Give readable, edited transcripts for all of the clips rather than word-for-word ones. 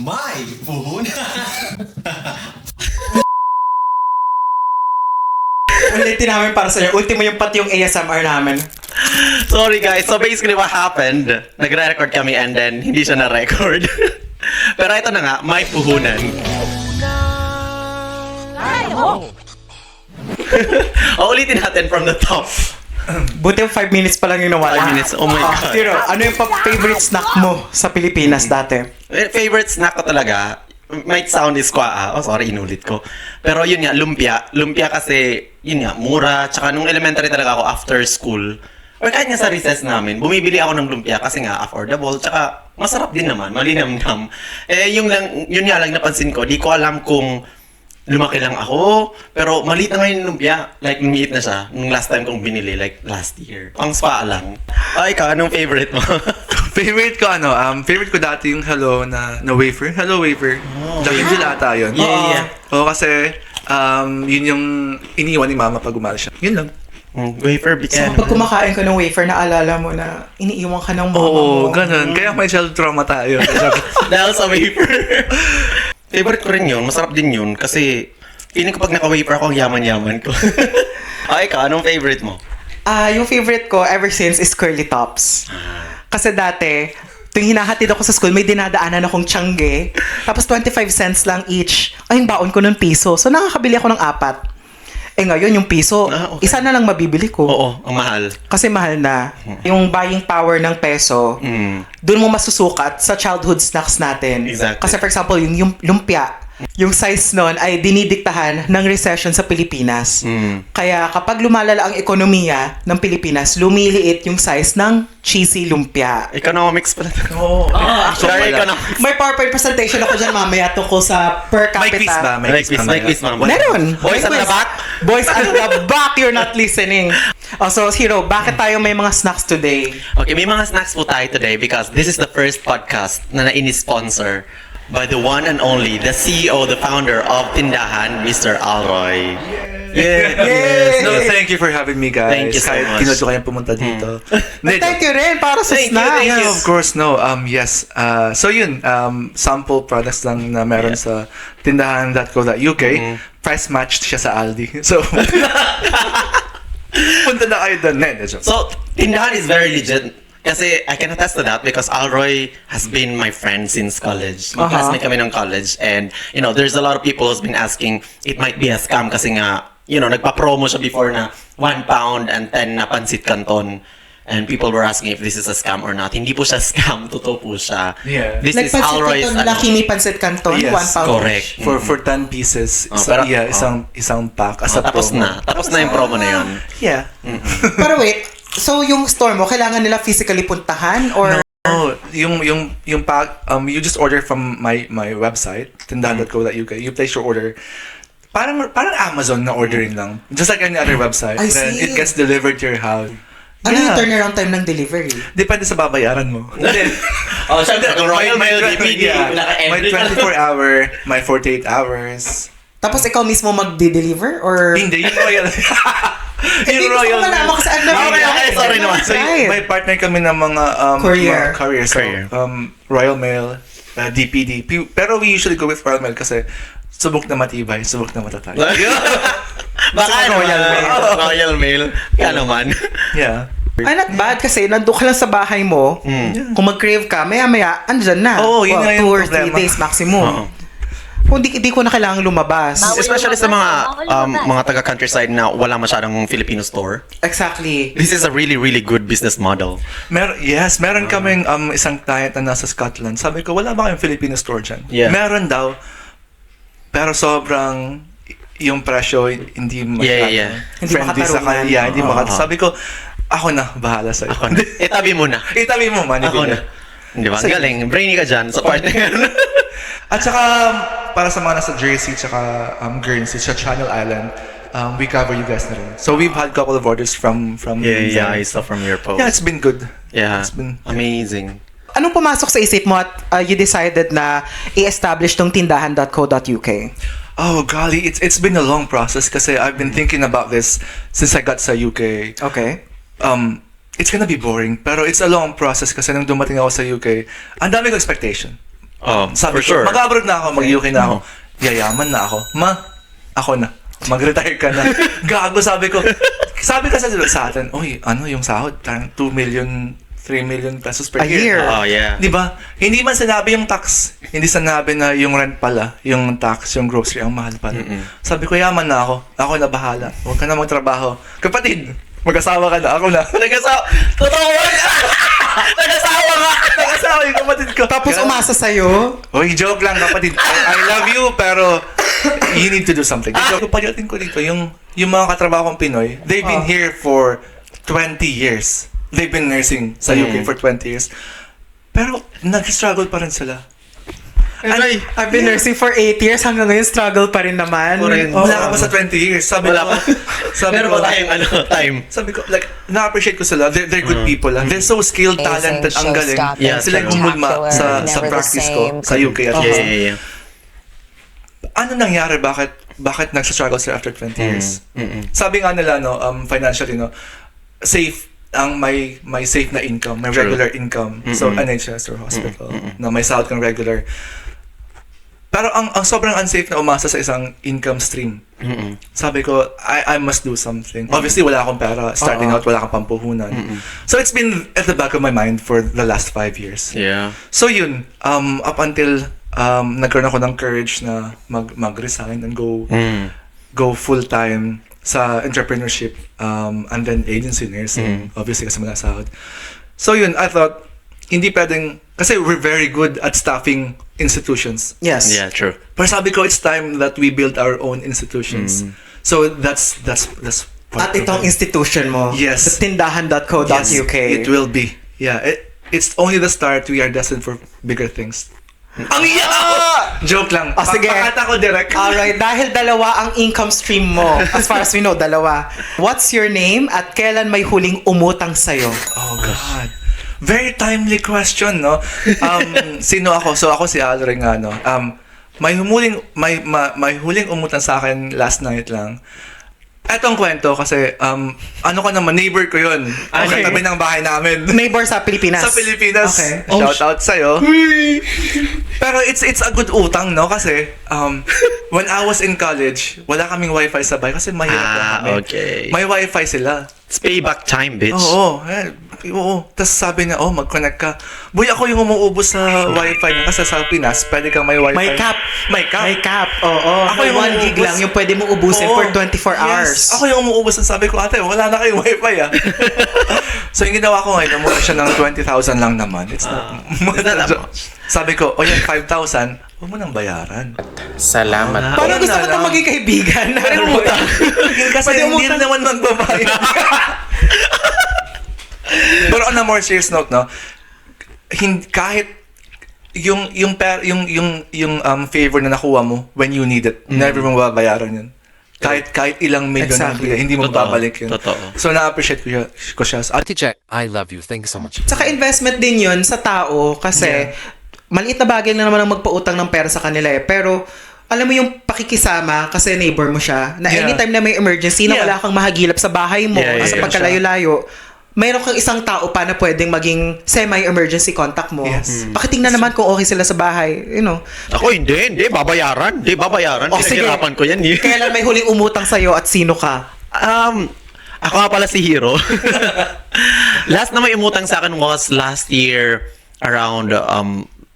My puhunan. Ulitin namin para sa'yo. Ultimo yung pati yung ASMR namin. Sorry guys, so basically what happened, nagre-record kami and then hindi siya na-record. Pero ito na nga, may puhunan. Ulitin natin from the top. Buti yung 5 minutes pa lang yung nawala. 5 minutes, oh my God. Zero, ano yung favorite snack mo sa Pilipinas dati? Favorite snack ko talaga, might sound is sorry, inulit ko. Pero yun nga, lumpia. Lumpia kasi, yun nga, mura. Tsaka nung elementary talaga ako after school, or kahit nga sa recess namin, bumibili ako ng lumpia kasi nga affordable. Tsaka masarap din naman, malinamnam. Yun nga lang napansin ko, di ko alam kung lumaki lang ako, pero maliit na ngayon yung lumpia. Like, lumiit na siya nung last time kong binili, like last year. Pang spa lang. Ay, ikaw, anong favorite mo? Favorite ko dati yung Hello na wafer. Hello wafer. Dapat gilata yun. Yeah. Oo, kasi yun yung iniwan ni mama pag umalis siya. Yun lang. Wafer So, bigan. pag kumakain ka ng wafer, naalala mo na iniiwan ka ng mama mo. Oo, ganun. Kaya may child trauma tayo. Dahil sa wafer. Favorite ko rin yun. Masarap din yun. Kasi, feeling ko pag naka-wafer ako, ang yaman-yaman ko. Ay, ikaw, anong favorite mo? Yung favorite ko ever since is curly tops. Kasi dati, tuwing hinahatid ako sa school, may dinadaanan akong tiyangge. Tapos 25 cents lang each. Ay, yung baon ko ng piso. So, nakakabili ako ng 4. Ngayon, yung piso, Okay. isa na lang mabibili ko. Oo, ang mahal. Kasi mahal na. Yung buying power ng peso, doon mo masusukat sa childhood snacks natin. Exactly. Kasi for example, yung lumpia, yung size nun ay dinidiktahan ng recession sa Pilipinas. Kaya kapag lumalala ang ekonomiya ng Pilipinas, lumiliit yung size ng cheesy lumpia. Economics pala. Oo. Sorry, economics. May PowerPoint presentation ako dyan mamaya tungkol sa per May capita. quiz ba? May quiz, ma'am. Meron. Boys at May the quiz. back? Boys at the back, you're not listening. So, Hero, bakit tayo may mga snacks today? Okay, may mga snacks po tayo today because this is the first podcast na ini-sponsor by the one and only, the CEO, the founder of Tindahan, Mr. Alroy. Yes. No, thank you for having me, guys. Thank you so Kahit much. kinod ko kayong pumunta dito. Thank you rin para sa Thank you, snacks. thank you. Yeah, of course, no. Yes. So yun, sample products lang na meron sa tindahan.co.uk. Price matched siya sa Aldi. So, punta na kayo doon. So, Tindahan is very legit. Kasi I can attest to that because Alroy has been my friend since college. Classmate kami ng college. And, you know, there's a lot of people who's been asking, it might be a scam kasi nga, you know, nagpa-promo siya before na 1 pound and 10 na pansit canton. And people were asking if this is a scam or not. Hindi po siya scam, totoo po siya. Yeah. This Like is Alroy's Pancit Canton, Lucky Me Pancit Canton, Yes, 1 pound. correct. For 10 pieces, pero- isang pack as a Tapos promo. na. Tapos na yung promo na yun. Yeah. Pero wait, so yung store mo, kailangan nila physically puntahan? Or Oh, yung pack, you just order from my website, tindahan.co.uk. You place your order. Parang Amazon na ordering lang. Just like any other website. I Then see. it gets delivered to your house. ano yung turnaround time ng delivery? Depende sa babayaran mo. Oh, syempre, kung Royal Mail, DPD, Yeah. May naka-every 24 hour, may 48 hours. Tapos ikaw mismo magde-deliver? Or Hindi, yung Royal. Hindi ko malaman kasi I've never Okay, sorry naman. So, may partner kami ng mga Courier. mga courier. So, Courier. Royal Mail, DPD. Pero we usually go with Royal Mail kasi subok na matibay, subok na matatag. Baka Royal Mail. Royal Mail. Kaya naman. Yeah. ay, not bad kasi nandun ka lang sa bahay mo. Kung mag-crave ka, maya-maya, andyan na. Oo, yun nga yung 2 or 3 problema. days maximum. Oo. Kung di ko na kailangan lumabas. Especially sa mga taga-countryside na wala masyadong Filipino store. Exactly. This is a really, really good business model. Meron kaming isang client na nasa Scotland. Sabi ko, wala ba kayong Filipino store dyan? Yeah. Meron daw. Pero sobrang yung presyo hindi masyado Yeah. Hindi friendly sa makatarungan. kanya. Hindi Sabi ko, ako na, bahala sa'yo. Ako na. Itabi mo na. Itabi mo, man. Ako na. Di ba? Sige. Galing. Brainy ka dyan sa part na yan. At saka, para sa mga nasa Jersey, tsaka Guernsey, sa Channel Island, we cover you guys na rin. So we've had couple of orders from Yeah, them. I saw from your post. Yeah, it's been good. Yeah, It's been amazing. Anong pumasok sa isip mo at you decided na i-establish tong tindahan.co.uk? Oh, golly, it's been a long process kasi I've been thinking about this since I got sa UK. Okay. It's gonna be boring, pero it's a long process kasi nung dumating ako sa UK, ang dami ko expectation. for Sabi ko, sure. mag-abroad na ako, mag-UK na ako. Yayaman na ako. Ako na. Mag-retire ka na. Gago, sabi ko. Sabi kasi sa atin, uy, yung sahod? 2 million, 3 million pesos per A year. Oh, yeah. Di ba? Hindi man sinabi yung tax. Hindi sinabi na yung rent pala, yung tax, yung grocery, ang mahal pala. Sabi ko, yaman na ako. Ako na bahala. Huwag ka na magtrabaho. Kapatid, mag-asawa ka na. Ako na. Totoo ba? Nag-asawa yung kapatid ko. Tapos umasa sa'yo. Uy, joke lang kapatid. I love you, pero you need to do something. Joke, pagdating ko dito, yung mga katrabaho kong Pinoy, they've been here for 20 years. They've been nursing sa UK for 20 years. Pero nag-struggle pa rin sila. I've been nursing for 8 years. Hanggang ngayon, struggle pa rin naman. Wala ka pa sa 20 years. Sabi ko, Meron pa tayong time. Sabi ko, like, na-appreciate ko sila. They're good people. They're so skilled, talented, ang galing. Yeah, Sila yung gumulma sa practice ko sa UK at least. Yeah. Ano nangyari? Bakit nag-struggle sila after 20 years? Sabi nga nila, financially, safe ang may safe na income, may True. regular income. So, NHS or hospital, na may sahod kang regular. Pero ang sobrang unsafe na umasa sa isang income stream. Sabi ko, I must do something. Obviously, wala akong pera. Starting out, wala akong pampuhunan. So, it's been at the back of my mind for the last 5 years. Yeah. So, yun. Up until nagkaroon ako ng courage na mag-resign and go full-time sa entrepreneurship and then agency nursing. Obviously, kasi wala sahod. So, yun. I thought, hindi pwedeng, kasi we're very good at staffing institutions. Yes. Yeah, true. Pero sabi ko, it's time that we build our own institutions. So that's part At of itong it. institution mo. Yes. The tindahan.co.uk. It will be. Yeah, it's only the start. We are destined for bigger things. Ang iya! Joke lang. Sige. Pakata ko direct. Alright, dahil dalawa ang income stream mo. As far as we know, dalawa. What's your name at kailan may huling umutang sa'yo? Oh, God. Very timely question, no? Sino ako? So, ako si Alring, may huling umutan sa akin last night lang. Etong kwento kasi, neighbor ko yun. Okay. Katabi ng bahay namin. Neighbor sa Pilipinas. Sa Pilipinas. Okay. Shout out sa'yo. Pero it's a good utang, no? Kasi, when I was in college, wala kaming wifi sa bahay kasi mahirap lang kami. Okay. May wifi sila. It's payback time, bitch. Oo. Tapos sabi niya, mag-connect ka. Boy, ako yung umuubos sa wifi niya kasi sa Pinas, pwede kang may wifi. May cap. May cap. May cap. Oo. Ako May yung 1 gig umuubos. lang yung pwede mo ubusin Oo. for 24 hours. Yes. Ako yung umuubos. Sabi ko, ate, wala na kayong wifi, ah. So, yung ginawa ko ngayon, namuha siya ng 20,000 lang naman. It's not that much. Sabi ko, yan, 5,000. Huwag mo nang bayaran. Salamat. Parang gusto ko na itong lang. maging kaibigan. Pwede umutang. Kasi Pwede hindi umutang. rin naman magbabayad. Pero on a more serious note, no, kahit yung favor na nakuha mo when you need it, never mo babayaran yun. Kahit ilang milyon na Exactly. bigay, hindi mo Totoo. babalik yun. Totoo. So na-appreciate ko siya. At Ate Jack, I love you. Thank you so much. Tsaka investment din yun sa tao kasi maliit na bagay na naman ang magpautang ng pera sa kanila eh. Pero alam mo yung pakikisama kasi neighbor mo siya na Yeah. anytime na may emergency na Yeah. wala kang mahagilap sa bahay mo Yeah, sa yeah, pagkalayo-layo, mayroon kang isang tao pa na pwedeng maging semi-emergency contact mo. Yes. Pakitingnan naman kung okay sila sa bahay. You know. Ako, hindi. Babayaran. Sige. Pinaghirapan ko yan. Kailan may huling umutang sa'yo at sino ka? Ako nga pala si Hero. Last na may umutang sa akin was last year around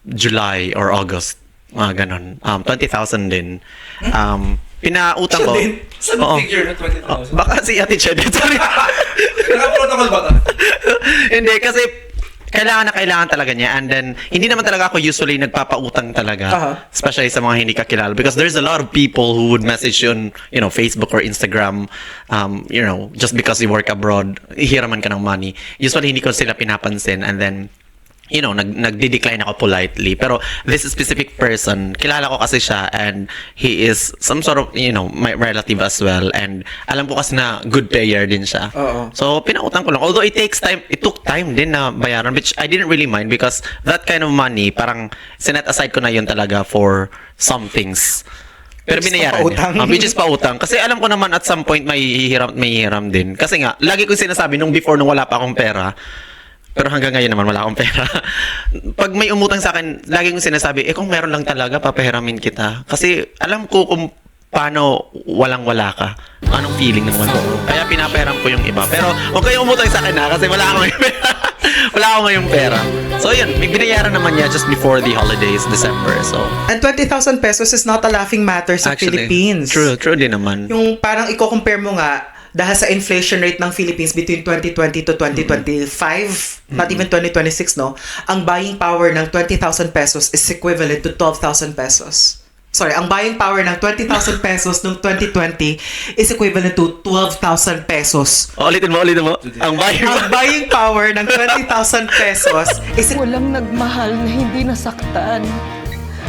July or August. Mga ganon. 20,000 din. Pinautang ko. Saan Oo. figure na 20,000? Baka si Ate Chad. Sorry. Naka-protocol ba ito? Hindi, kasi kailangan talaga niya. And then, hindi naman talaga ako usually nagpapautang talaga. Aha. Especially sa mga hindi kakilala. Because there's a lot of people who would message you on, Facebook or Instagram, just because you work abroad, ihiraman ka ng money. Usually, hindi ko sila pinapansin. And then, nagde-decline ako politely. Pero this specific person, kilala ko kasi siya and he is some sort of, my relative as well. And alam ko kasi na good payer din siya. Oo. So, pinautang ko lang. Although it took time din na bayaran, which I didn't really mind because that kind of money, parang sinet aside ko na yun talaga for some things. Pero Which is binayaran pautang. niya. Which is pautang. Kasi alam ko naman at some point may hiram din. Kasi nga, lagi ko sinasabi nung before nung wala pa akong pera, Pero hanggang ngayon naman, wala akong pera. Pag may umutang sa akin, lagi kong sinasabi, kung meron lang talaga, papahiramin kita. Kasi alam ko kung paano walang-wala ka. Anong feeling ng wala. Kaya pinapahiram ko yung iba. Pero huwag kayong umutang sa akin kasi wala akong pera. Wala akong ngayong pera. So yun, may binayaran naman niya just before the holidays, December. So, And 20,000 pesos is not a laughing matter sa Philippines. True din naman. Yung parang i-compare mo nga, dahil sa inflation rate ng Philippines between 2020 to 2025, not even 2026, no? Ang buying power ng 20,000 pesos is equivalent to 12,000 pesos. Sorry, ang buying power ng 20,000 pesos noong 2020 is equivalent to 12,000 pesos. Ulitin mo. Ang Ang buying power ng 20,000 pesos is Walang nagmahal na hindi nasaktan.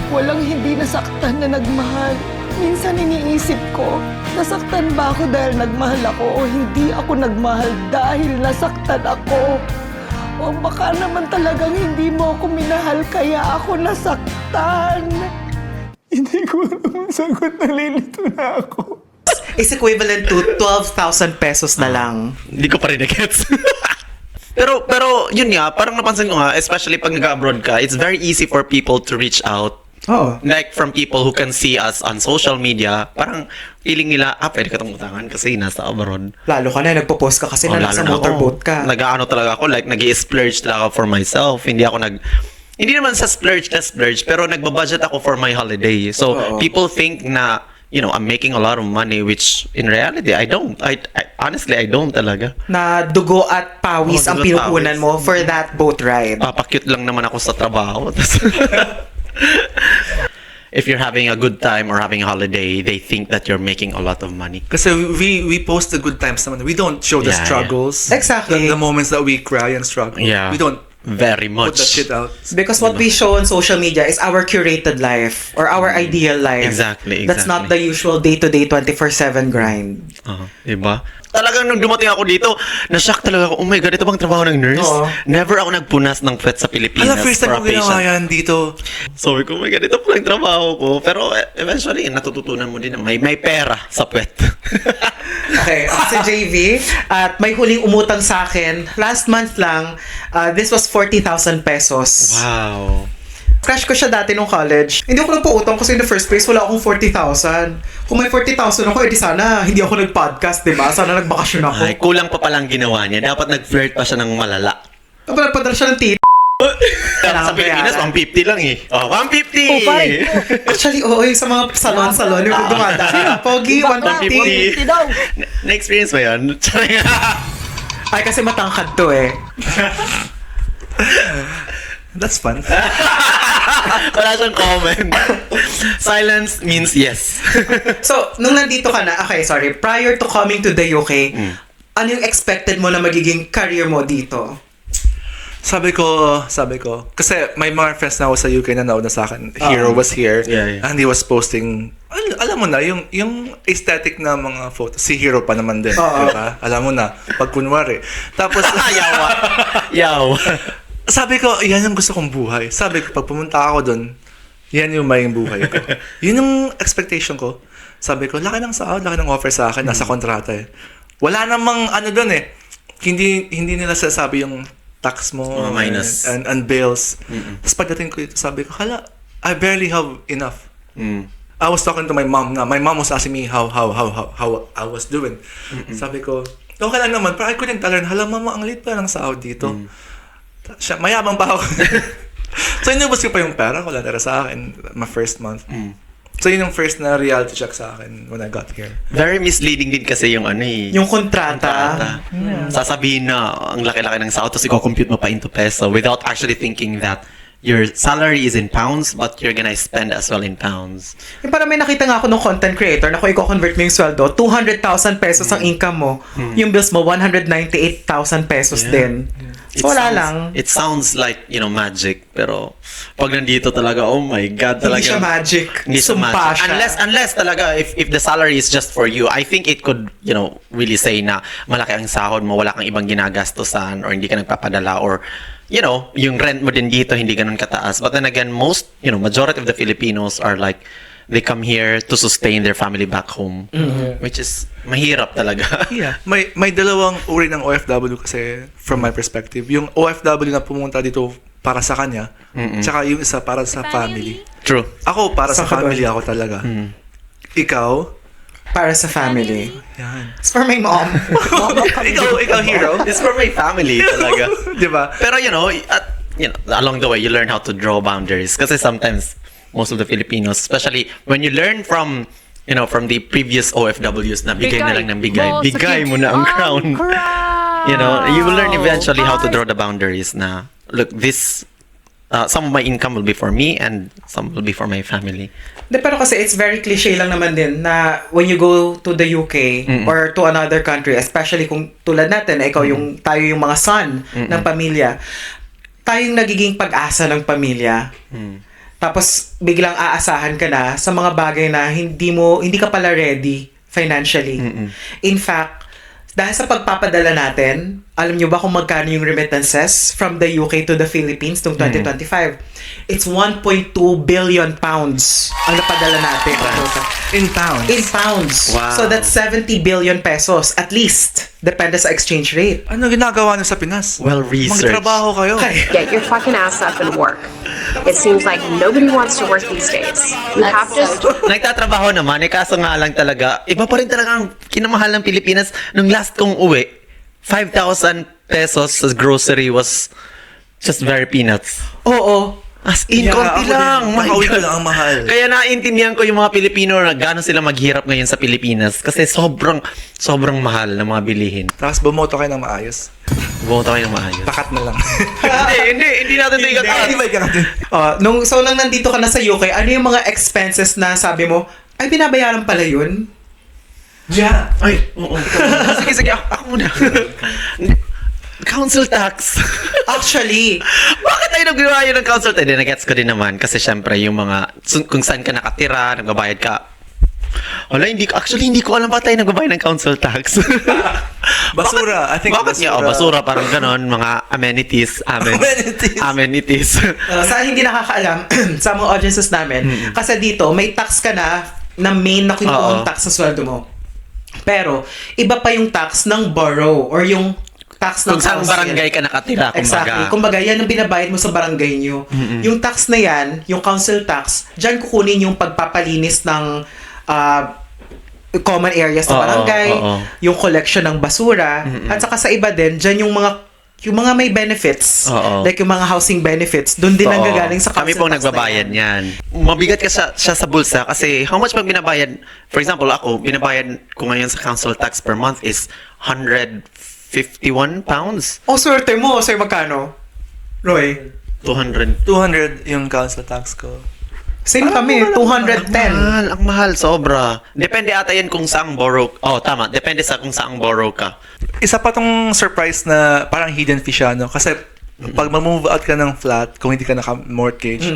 Walang hindi nasaktan na nagmahal. Minsan iniisip ko, nasaktan ba ako dahil nagmahal ako o hindi ako nagmahal dahil nasaktan ako? O baka naman talagang hindi mo ako minahal kaya ako nasaktan. Hindi ko naman sagot, nalilito na ako. is equivalent to 12,000 pesos na lang. Hindi ko pa rin na-gets. pero yun nga, parang napansin ko nga, especially pag nag-abroad ka, it's very easy for people to reach out. Oo. Like from people who can see us on social media, parang feeling nila, pwede ka itong utangan kasi nasa abroad. Lalo ka na, nagpo-post ka kasi na nasa lalo na motorboat ka. Nag-ano talaga ako, like nag-i-splurge talaga ako for myself. Hindi naman sa splurge, pero nagbabudget ako for my holiday. So, people think na, I'm making a lot of money, which in reality, I don't. Honestly, I don't talaga. Na dugo at pawis ang dugo at pinupunan pawis. mo for that boat ride. Papakute lang naman ako sa trabaho. If you're having a good time or having a holiday, they think that you're making a lot of money. Kasi we post the good times naman. We don't show the Yeah, struggles. Exactly. The moments that we cry and struggle. Yeah. We don't Very put that much. shit out. Because what we show on social media is our curated life or our ideal life. Exactly. That's not the usual day-to-day 24/7 grind. Diba? Talagang nung dumating ako dito, na-shock talaga ako, oh my God, ito bang trabaho ng nurse? Oo. Never ako nagpunas ng puwet sa Pilipinas First time for a ko ginawa patient. yan dito. Sabi ko, oh my God, ito pa lang trabaho ko. Pero eventually, natututunan mo din na may pera sa puwet. Okay, si JV. At may huling umutang sa akin. Last month lang, this was 40,000 pesos. Wow. Crush ko siya dati nung college. Hindi ako nagpautang kasi in the first place, wala akong 40,000. Kung may 40,000 ako, edi sana hindi ako nag-podcast, diba? Sana nagbakasyon ako. Ay, kulang pa palang ginawa niya. Dapat nag-flirt pa siya ng malala. Tapos nagpadala siya ng tit. Sa Pilipinas, 150 lang eh. Oh, 150! Oh, pare. Actually, oo, yung sa mga salon-salon, yung dumadaan. Pogi, 150. 150 daw. Na-experience mo yun? Ay, kasi matangkad to eh. That's fun. Wala siyang comment. Silence means yes. So, nung nandito ka na, okay, sorry, prior to coming to the UK, ano yung expected mo na magiging career mo dito? Sabi ko, kasi may mga friends na ako sa UK na nauna sa akin. Hero was here, Yeah. and he was posting, alam mo na, yung aesthetic na mga photos. Si Hero pa naman din, diba? Alam mo na, pag kunwari. Tapos, Yaw. sabi ko, yan yung gusto kong buhay. Sabi ko, pag pumunta ako dun, yan yung may buhay ko. Yun yung expectation ko. Sabi ko, laki ng sahod, laki ng offer sa akin, nasa kontrata eh. Wala namang ano dun eh. Hindi nila sasabi yung tax mo minus. and bills. Tapos pagdating ko dito, sabi ko, hala, I barely have enough. I was talking to my mom na. My mom was asking me how I was doing. Sabi ko, okay lang naman, pero I couldn't tell her, hala mama, ang liit pa ng sahod dito. Siya, mayabang pa ako. So, inubos ko pa yung pera, wala tira sa akin, my first month. So, yun yung first na reality check sa akin when I got here. Very misleading din kasi yung ano eh. Yung kontrata. Sasabihin na ang laki-laki ng sahod tapos i-compute mo pa into peso without actually thinking that your salary is in pounds but you're gonna spend as well in pounds. Yung parang may nakita nga ako ng content creator na kung i-convert mo yung sweldo, 200,000 pesos ang income mo. Yung bills mo, 198,000 pesos din. So, wala lang. It sounds like, magic. Pero, pag nandito talaga, oh my God, talaga. Hindi siya magic. Hindi siya Sumpa magic. siya. Unless talaga, if the salary is just for you, I think it could, really say na malaki ang sahod mo, wala kang ibang ginagastosan, or hindi ka nagpapadala, or, yung rent mo din dito, hindi ganun kataas. But then again, majority of the Filipinos are like, they come here to sustain their family back home. Which is mahirap talaga. Yeah. May dalawang uri ng OFW kasi from my perspective. Yung OFW na pumunta dito para sa kanya, tsaka yung isa para sa family. True. Ako, para sa Saan ka family ako talaga. Ikaw? Para sa family. Yan. It's for my mom. ikaw hero? It's for my family talaga. Di ba? Pero along the way, you learn how to draw boundaries. Kasi sometimes, most of the Filipinos, especially when you learn from the previous OFWs na bigay na lang ng bigay. Bigay mo na ang crown. You will learn eventually how to draw the boundaries na, look, this, some of my income will be for me and some will be for my family. Pero kasi it's very cliche lang naman din na when you go to the UK or to another country, especially kung tulad natin, tayo yung mga son ng pamilya, tayo yung nagiging pag-asa ng pamilya. Tapos biglang aasahan ka na sa mga bagay na hindi ka pala ready financially. In fact, dahil sa pagpapadala natin, alam nyo ba kung magkano yung remittances from the UK to the Philippines noong 2025? It's 1.2 billion pounds ang napadala natin. In pounds. In pounds. Wow. So that's 70 billion pesos at least. Depende sa exchange rate. Ano ginagawa niyo sa Pinas? Well-researched. Magtrabaho kayo. Get your fucking ass up and work. It seems like nobody wants to work these days. You have to. Nagtatrabaho naman, kaso nga lang talaga, iba pa rin talaga ang kinamahal ng Pilipinas. Nung last kong uwi, 5,000 pesos sa grocery was just very peanuts. Oo. As in, konti lang. My Nakauwi ko God. lang ang mahal. Kaya naintindihan ko yung mga Pilipino na gano'n sila maghirap ngayon sa Pilipinas kasi sobrang mahal ng mga bilihin. Tapos bumoto kayo ng maayos. Bumunta kayo ng maayos. Takat na lang. hindi natin ito ikataan. Hindi ba ikakat? So nang nandito ka na sa UK, ano yung mga expenses na sabi mo, ay binabayaran pala yun? Yeah. Ay, oo. Sige, ako muna. Council tax. Actually, Bakit tayo naggawa yun ng council tax? Nagets ko din naman kasi syempre yung mga kung saan ka nakatira, nagbabayad ka. Wala, hindi ko alam ba tayo nagbabayad ng council tax. Basura. I think Bakit nga? Basura, parang ganon. Mga amenities. Amenities. sa hindi nakakaalam, sa mga audiences namin, kasi dito, may tax ka na main na kinukuha Oo. tax sa sweldo mo. Pero, iba pa yung tax ng borough or yung tax ng Kung saan council. barangay ka nakatira, kumbaga. Exactly. Kumbaga, yan ang binabayad mo sa barangay nyo. Yung tax na yan, yung council tax, dyan kukunin yung pagpapalinis ng common areas sa Oo, barangay, oo. yung collection ng basura, at saka sa iba din, dyan yung mga may benefits, Oo. like yung mga housing benefits, doon din ang Oo. gagaling sa Kami council pong tax na nagbabayad yan. yan. Mabigat ka siya sa bulsa kasi how much bang binabayad? For example, ako, binabayad ko ngayon sa council tax per month is 151 pounds. Oh, swerte mo. Sir, magkano? Roy? 200. 200 yung council tax ko. Same kami, 210. Ang mahal, sobra. Depende ata yan kung saang borough. Oh, tama. Depende sa kung saang borough ka. Isa pa tong surprise na parang hidden fee siya, no? Kasi pag mag-move out ka ng flat, kung hindi ka naka-mortgage,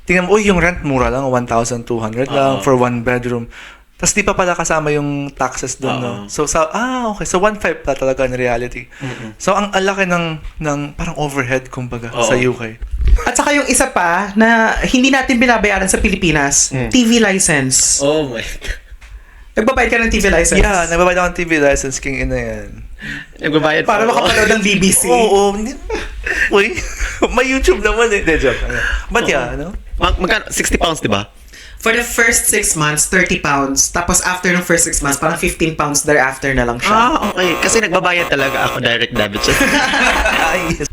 tingnan mo, yung rent mura lang, 1,200 lang for one bedroom. Tapos di pa pala kasama yung taxes doon, no? So, okay. So, 1.5 pa talaga in reality. So, ang laki ng parang overhead, kumbaga, sa UK. At saka yung isa pa na hindi natin binabayaran sa Pilipinas, TV license. Oh my God. Nagbabayad ka ng TV license? Yeah, nagbabayad ako ng TV license, king ina yan. Nagbabayad Para pa ako. makapanood ng BBC. Oo. Uy, may YouTube naman eh. De, joke. But yeah, ano? Magkano? 60 pounds, di ba? For the first 6 months, 30 pounds. Tapos after ng first 6 months, parang 15 pounds thereafter na lang siya. Okay. Kasi nagbabayad talaga ako direct debit siya.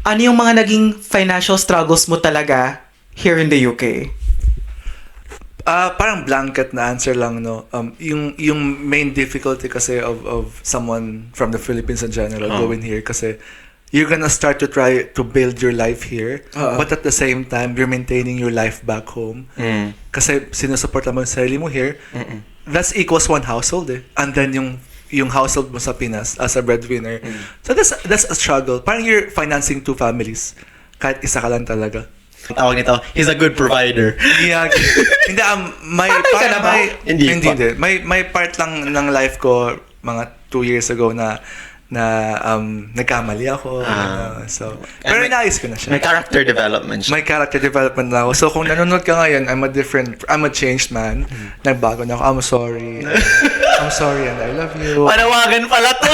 Ano yung mga naging financial struggles mo talaga here in the UK? Parang blanket na answer lang, no? Yung main difficulty kasi of someone from the Philippines in general going here kasi you're gonna start to try to build your life here, but at the same time, you're maintaining your life back home. Kasi sinusupport mo yung sarili mo here. That's equals one household eh. And then yung household mo sa Pinas as a breadwinner. So that's a struggle. Parang you're financing 2 families. Kahit isa ka lang talaga. Ang tawag nito, he's a good provider. Yeah. Hindi, may Patay ka na ba? Hindi pa. May part lang ng life ko mga 2 years ago na nagkamali ako. So, pero inaayos ko na siya. May character development siya. May character development na ako. So, kung nanonood ka ngayon, I'm a changed man. Nagbago na ako. I'm sorry. I'm sorry and I love you. Panawagan pala to.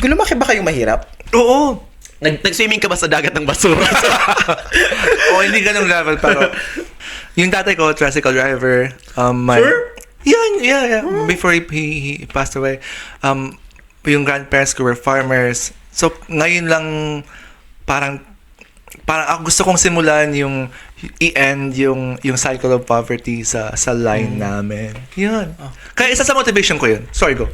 Lumaki ba kayong mahirap? Oo. Nag-swimming ka ba sa dagat ng basura? O, hindi ganung level, pero yung tatay ko, tricycle driver. Sure? Yeah. Before he passed away, yung grandparents ko were farmers. So, ngayon lang, parang ako gusto kong simulan yung i-end yung cycle of poverty sa line namin. Yun. Kaya isa sa motivation ko yun. Sorry, go.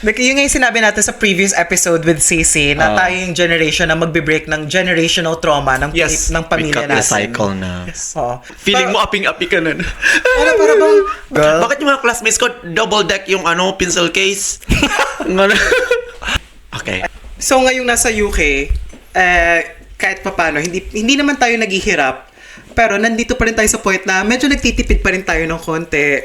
Like, yun nga yung sinabi natin sa previous episode with Cici, na tayo yung generation na magbe-break ng generational trauma ng, ng pamilya Pick up the natin. cycle na. Oo. Feeling mo aping-api ka na. Para bang, girl? Bakit yung mga classmates ko double deck yung pencil case? Okay. So ngayong nasa UK, kahit papano, hindi naman tayo naghihirap, pero nandito pa rin tayo sa point na medyo nagtitipid pa rin tayo ng konti.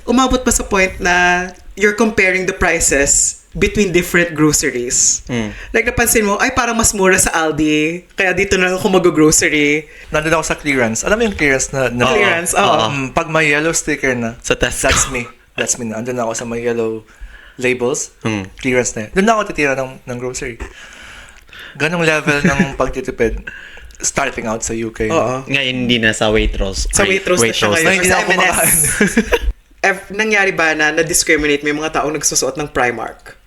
Umabot pa sa point na you're comparing the prices between different groceries. Like napansin mo, ay parang mas mura sa Aldi, kaya dito na ako mag-grocery. Nandun ako sa clearance. Alam mo yung clearance na Clearance, oo. pag may yellow sticker na, Sa Tesco. That's me na. Andun ako sa may yellow labels. Clearance na yun. Doon na ako titira ng grocery. Ganong level ng pagtitipid starting out sa UK. Oo. Ngayon hindi na sa Waitrose. Sa Waitrose na siya ngayon. Hindi na ako kumakain. Nangyari ba na na-discriminate may mga taong nagsusuot ng Primark?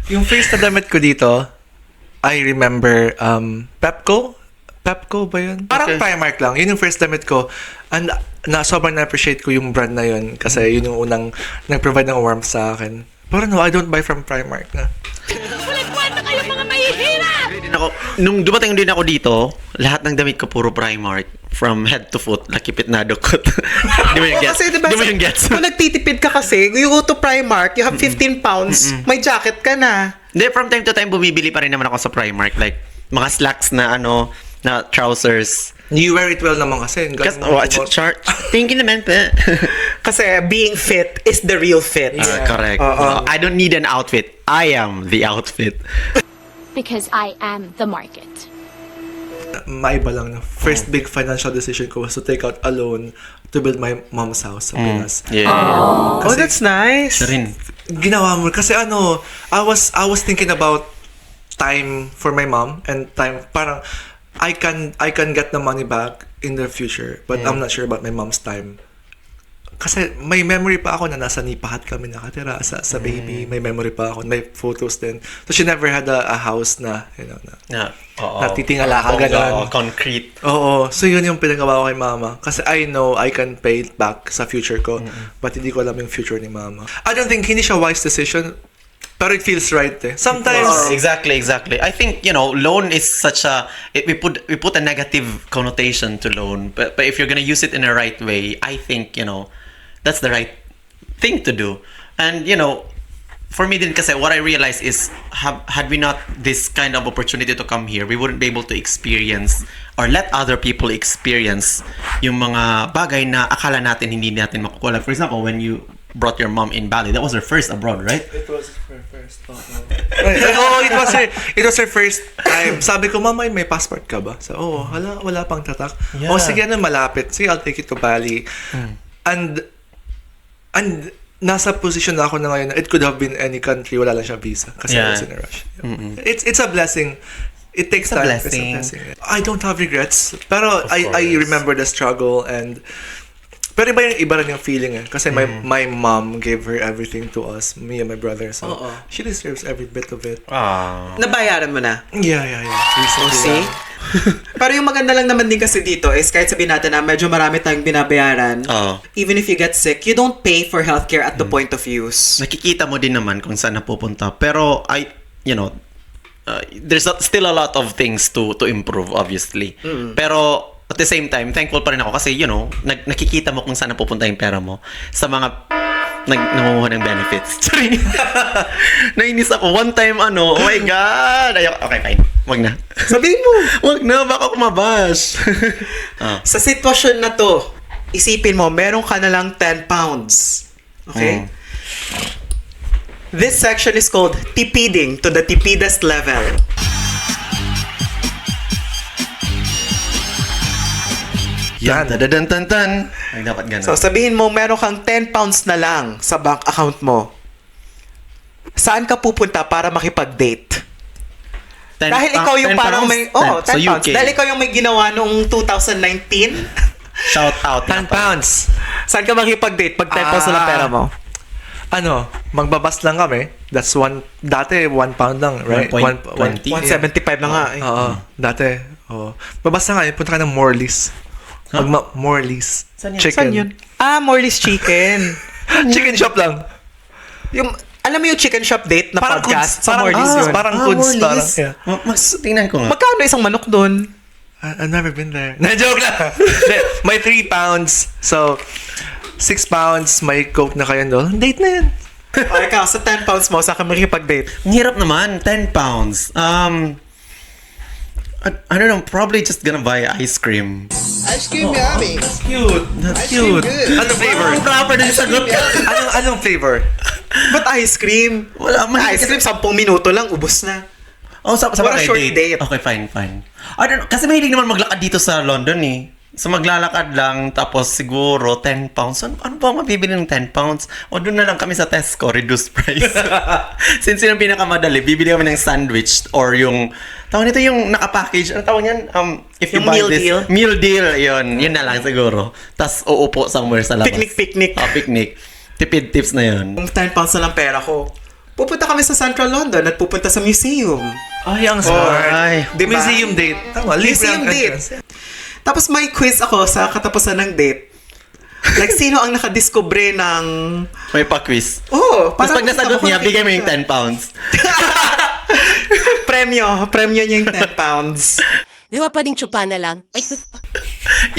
Yung first na damit ko dito, I remember Pepco. Pepco ba yun? Parang Primark lang. Yun yung first damit ko. And sobrang na-appreciate ko yung brand na yun kasi yun yung unang nag-provide ng warmth sa akin. Pero no, I don't buy from Primark na. Nung dumating din ako dito, lahat ng damit ko puro Primark. From head to foot, lakipit na dukot. Di mo yung gets? Kasi diba, Di mo yung gets? kung nagtitipid ka kasi, you go to Primark, you have 15 pounds, may jacket ka na. Hindi, from time to time, bumibili pa rin naman ako sa Primark. Like, mga slacks na na trousers. You wear it well naman kasi. Kasi, chart. Thank you naman po. Kasi being fit is the real fit. Correct. I don't need an outfit. I am the outfit. Because I am the market. Maiba lang na. First big financial decision ko was to take out a loan to build my mom's house sa Pinas. Yeah. Oh, that's nice. Siya rin. Ginawa mo kasi I was thinking about time for my mom and time parang I can get the money back in the future but I'm not sure about my mom's time. Kasi may memory pa ako na nasa Nipahat kami nakatira sa baby. May memory pa ako. May photos din. So she never had a house na, natitingala ka gano'n. Concrete. Oo. So yun yung pinagawa ko kay mama. Kasi I know I can pay it back sa future ko. But hindi ko alam yung future ni mama. I don't think hindi siya wise decision. Pero it feels right eh. Sometimes... Exactly. I think, loan is such a... we put a negative connotation to loan. But if you're gonna use it in a right way, I think, that's the right thing to do. And, for me din kasi, what I realized is, had we not this kind of opportunity to come here, we wouldn't be able to experience or let other people experience yung mga bagay na akala natin hindi natin makukuha. For example, when you brought your mom in Bali, that was her first abroad, right? It was her first. It was her first time. Sabi ko, Mama, may passport ka ba? So, wala pang tatak. Yeah. Sige na, malapit. Sige, I'll take it to Bali. And nasa position na ako na ngayon, it could have been any country, wala lang siya visa. Kasi I was in a rush. It's a blessing. It takes time. It's a blessing. I don't have regrets. Pero I remember the struggle and pero iba rin yung feeling eh. Kasi my mom gave her everything to us, me and my brother. So she deserves every bit of it. Nabayaran mo na? Yeah. Recently. See? Pero yung maganda lang naman din kasi dito is kahit sabihin natin na medyo marami tayong binabayaran, even if you get sick, you don't pay for healthcare at the point of use. Nakikita mo din naman kung saan napupunta. Pero there's still a lot of things to improve, obviously. Pero at the same time, thankful pa rin ako kasi, nakikita mo kung saan napupunta yung pera mo sa mga nangunguha ng benefits. Sorry. Nainis ako. One time, oh my God. Okay, fine. Wag na. Sabihin mo. Wag na, baka kumabash. Sa sitwasyon na to, isipin mo, meron ka na lang 10 pounds. Okay? This section is called tipiding to the tipidest level. Yan. Tadadantatan. Ay, dapat ganun. So sabihin mo, meron kang 10 pounds na lang sa bank account mo. Saan ka pupunta para makipag-date? Dahil ikaw yung 10 parang pounds? may... Oh, 10 So, pounds. UK. Dahil ikaw yung may ginawa noong 2019. Shout out. 10 pounds. Saan ka makipag-date pag 10 pounds na lang pera mo? Ano, magbabas lang kami. That's dati 1 pound lang, right? 1.20. 175 na nga. Eh. Oo, dati. Oo. Babas na nga, punta ka ng Morley's. Morley's. Saan yun? Chicken. Saan yun? Ah, Morley's Chicken. Chicken shop lang. Yung, alam mo yung chicken shop date na podcast? Sa parang, Morley's yun. Parang goods. Parang, Morley's. yeah. Tingnan ko nga. Magkano isang manok doon? I've never been there. Na-joke lang. Hindi, may 3 pounds. So, 6 pounds, may coke na kayo doon. Date na yan. O ikaw, sa 10 pounds mo, saan ka makipag-date? Ang hirap naman. 10 pounds. I don't know. Probably just gonna buy ice cream. Ice cream yummy. Cute. That's cute. Anong flavor? Ang proper din sagot. Anong flavor? Ba't ice cream? Wala man. Ice cream, 10 minuto lang, ubos na. Oh, sa What a short date. Okay, fine. I don't know. Kasi mahilig naman maglakad dito sa London eh. So maglalakad lang, tapos siguro 10 pounds. Ano ba ang mabibili ng 10 pounds? O doon na lang kami sa Tesco, reduced price. Since yun ang pinakamadali, bibili kami ng sandwich or yung, tawag nito yung nakapackage. Ano tawag niyan? If you Yung buy meal this, deal? Meal deal, yun na lang siguro. Tapos uupo somewhere sa labas. Picnic. Picnic. Tipid tips na yun. Kung 10 pounds na lang pera ko, pupunta kami sa Central London at pupunta sa museum. Ay, ang smart. Ay. Diba? Museum date. Tama, libre Museum ang date. entrance. Tapos may quiz ako sa katapusan ng date. Like, sino ang nakadiscover ng... May pa-quiz. Oh, Tapos pag nasagot niya, bigay mo yung makikita. 10 pounds. Premyo niya yung 10 pounds. Di ba pwedeng tsupa na lang? Ay,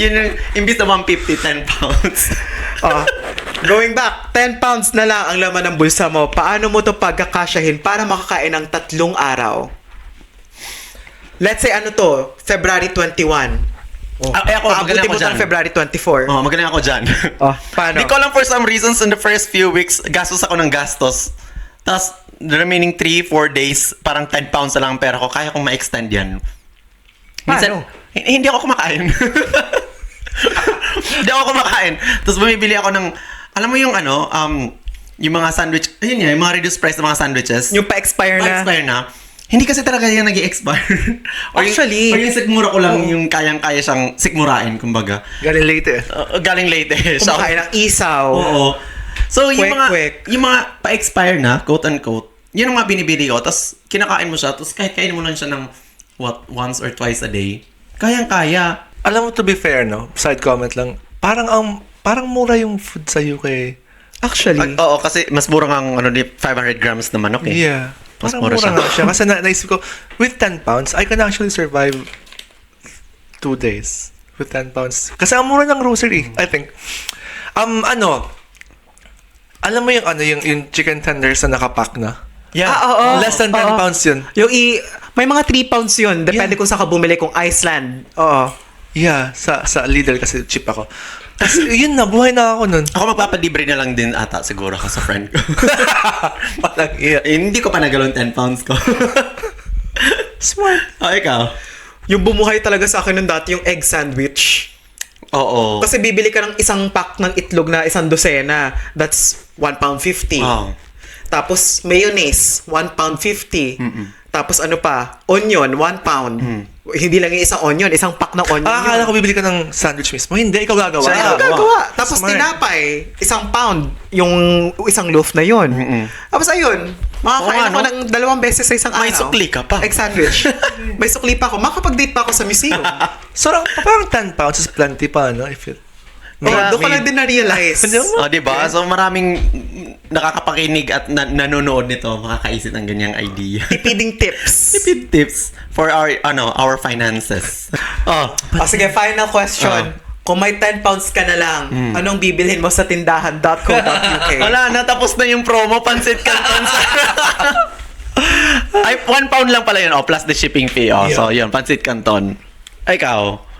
Yun yung, imbis na 150, 10 pounds. Oh, going back, 10 pounds na lang ang laman ng bulsa mo. Paano mo to pagkakasyahin para makakain ng 3 araw? Let's say ano to, February 21. Oh. Ako, magaling Paabuti ako mo dyan. ng February 24. Oh, magaling ako dyan. Oh, paano? Di ko lang for some reasons in the first few weeks, gastos ako ng gastos. Tapos, the remaining 3-4 days, parang 10 pounds na lang ang pera ko. Kaya kong ma-extend yan. Paano? Hindi ako kumakain. Hindi ako kumakain. Tapos bumibili ako ng, alam mo yung ano, yung mga sandwich, ayun yan, yung mga reduced price na mga sandwiches. Yung pa-expire na. Pa-expire na. Hindi kasi talaga yan nag-i-expire. Actually. Or yung sikmura ko lang, yung kayang-kaya siyang sikmurain, kumbaga. Galing late eh. Galing late eh. Kumakain ng isaw. Oo. So, Quick. yung mga pa-expire na, quote-unquote, yun ang mga binibili ko. Tapos, kinakain mo siya. Tapos, kahit kainin mo lang siya ng, once or twice a day. Kayang-kaya. Alam mo, to be fair, no? Side comment lang. Parang mura yung food sa UK. Actually. Oo, kasi mas mura ang 500 grams na manok eh. Yeah. Mas Parang mura mura siya. nga siya. Kasi naisip ko, with 10 pounds, I can actually survive 2 days. With 10 pounds. Kasi ang mura ng grocery, I think. Alam mo yung chicken tenders na nakapack na? Yeah. Oo. Less than 10 pounds yun. May mga 3 pounds yun. Depende kung saan ka bumili, kung Iceland. Oo. Yeah, sa Lidl kasi cheap ako. Tapos yun na, buhay na ako nun. Ako magpapalibre na lang din ata siguro ako sa friend ko. Parang, yeah. Hindi ko pa nagalon 10 pounds ko. Smart. Ikaw? Yung bumuhay talaga sa akin nun dati, yung egg sandwich. Oo. Kasi bibili ka ng isang pack ng itlog na isang dosena. That's £1.50. Oh. Tapos mayonnaise, £1.50. Tapos ano pa? Onion, £1. Hindi lang yung isang onion, isang pack ng onion. Akala ko bibili ka ng sandwich mismo. Hindi, ikaw gagawa. Siya yung gagawa. Tapos Smart. tinapay, £1 yung isang loaf na yun. Tapos ayun, makakain ako ng 2 beses sa isang araw. May sukli ka pa. Egg sandwich. May sukli pa ako. Makapag-date pa ako sa museum. So, parang 10 pounds is plenty pa, no? If it... Doon ko lang din na-realize. Oh, di ba? So maraming nakakapakinig at nanonood nito makakaisip ng ganyang idea. Tipiding tips. Tipid tips for our finances. Oh. Sige, final question. Kung may 10 pounds ka na lang, anong bibilhin mo sa tindahan.co.uk? Wala, natapos na yung promo, Pansit Canton. Ay, £1 lang pala yun, plus the shipping fee. So, yun, Pansit Canton. Ikaw?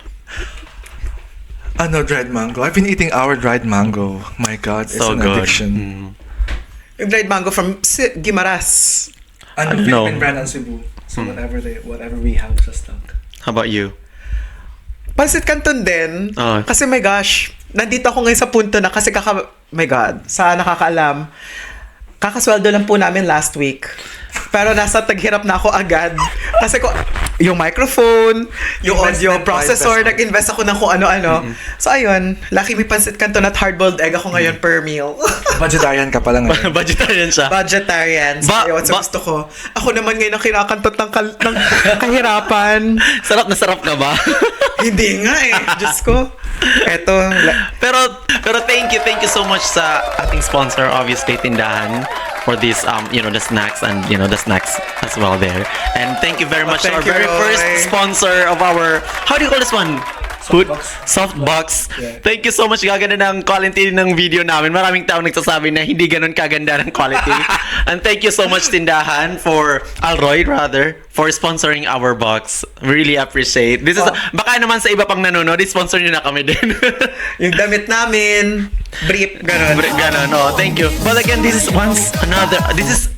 Dried mango. I've been eating our dried mango. My God, it's So an good. addiction. Yung dried mango from Gimaras. And No. brand on Cebu. So whatever we have sa stock. How about you? Pansit Canton din. Oh. Kasi my gosh, nandito ako ngayon sa punto na kasi my God, sa nakakaalam, kakasweldo lang po namin last week. Pero nasa taghirap na ako agad. Kasi yung microphone, yung audio Investment processor, investment. nag-invest ako ng kung ano-ano. So ayun, lucky may Pansit Canton at hard-boiled egg ako ngayon per meal. Vegetarian ka pala ngayon. Vegetarian siya. Budgetarians. Ayun, sa gusto ko. Ako naman ngayon ang kinakantot ng kahirapan. Sarap na sarap ka ba? Hindi nga eh. Diyos ko. Eto. pero thank you so much sa ating sponsor, obviously Tindahan, for this the snacks and the snacks as well there. And thank you very much to our thank you, very Roy. first sponsor of our, how do you call this one? Softbox. Yeah. Thank you so much. Gaganda ng quality ng video namin. Maraming tao nagsasabi na hindi ganun kaganda ng quality. And thank you so much Tindahan Alroy for sponsoring our box. Really appreciate. This is baka naman sa iba pang nanonood, sponsor niyo na kami din. Yung damit namin, brief, ganun. Ganon, no, thank you. But again, this is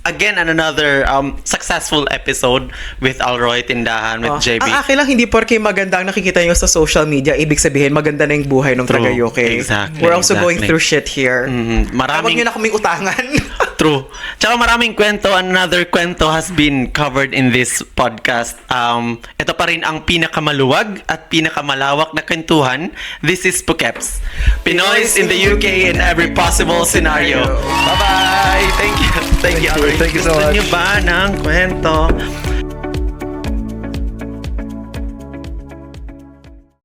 again another successful episode with Alroy Tindahan with JB. Ang akin lang, hindi porke maganda ang nakikita nyo sa social media, ibig sabihin maganda na yung buhay ng True. taga-UK. Exactly, We're also going exactly. through shit here. Mhm. Tawag nyo na kaming utangan. True. Tsaka maraming kwento. Another kwento has been covered in this podcast. Ito pa rin ang pinakamaluwag at pinakamalawak na kwentuhan. This is Pukeps. Pinoys in the UK in every possible scenario. Bye-bye! Thank you. Thank you, Alroy. Thank you so Gusto much. nyo ba ng kwento?